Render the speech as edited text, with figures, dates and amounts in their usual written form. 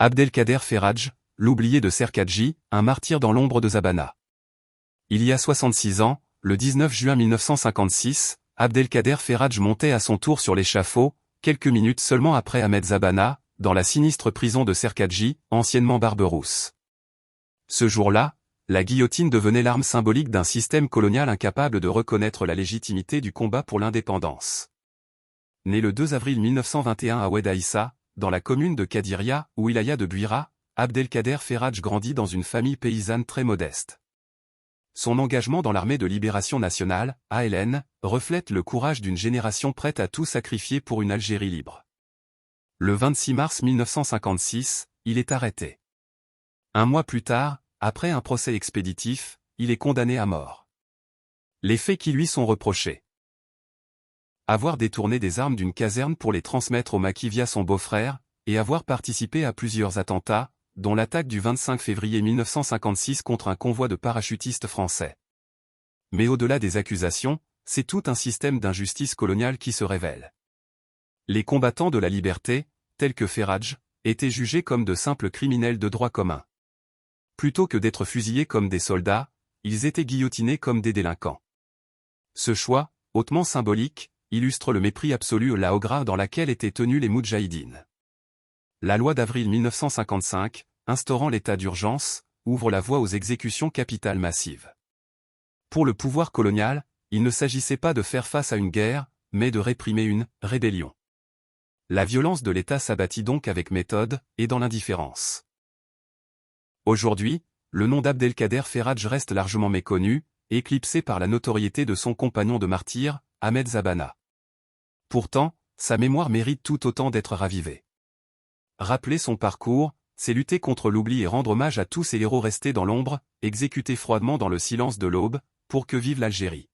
Abdelkader Ferraj, l'oublié de Serkadji, un martyr dans l'ombre de Zabana. Il y a 66 ans, le 19 juin 1956, Abdelkader Ferraj montait à son tour sur l'échafaud, quelques minutes seulement après Ahmed Zabana, dans la sinistre prison de Serkadji, anciennement Barberousse. Ce jour-là, la guillotine devenait l'arme symbolique d'un système colonial incapable de reconnaître la légitimité du combat pour l'indépendance. Né le 2 avril 1921 à Oued Aïssa, dans la commune de Kadiria, wilaya de Buira, Abdelkader Ferraj grandit dans une famille paysanne très modeste. Son engagement dans l'armée de libération nationale, ALN, reflète le courage d'une génération prête à tout sacrifier pour une Algérie libre. Le 26 mars 1956, il est arrêté. Un mois plus tard, après un procès expéditif, il est condamné à mort. Les faits qui lui sont reprochés: avoir détourné des armes d'une caserne pour les transmettre au maquis via son beau-frère, et avoir participé à plusieurs attentats, dont l'attaque du 25 février 1956 contre un convoi de parachutistes français. Mais au-delà des accusations, c'est tout un système d'injustice coloniale qui se révèle. Les combattants de la liberté, tels que Ferraj, étaient jugés comme de simples criminels de droit commun. Plutôt que d'être fusillés comme des soldats, ils étaient guillotinés comme des délinquants. Ce choix, hautement symbolique, illustre le mépris absolu la Ogra dans laquelle étaient tenus les Moudjahidines. La loi d'avril 1955, instaurant l'état d'urgence, ouvre la voie aux exécutions capitales massives. Pour le pouvoir colonial, il ne s'agissait pas de faire face à une guerre, mais de réprimer une rébellion. La violence de l'État s'abattit donc avec méthode, et dans l'indifférence. Aujourd'hui, le nom d'Abdelkader Ferraj reste largement méconnu, éclipsé par la notoriété de son compagnon de martyr, Ahmed Zabana. Pourtant, sa mémoire mérite tout autant d'être ravivée. Rappeler son parcours, c'est lutter contre l'oubli et rendre hommage à tous ces héros restés dans l'ombre, exécutés froidement dans le silence de l'aube, pour que vive l'Algérie.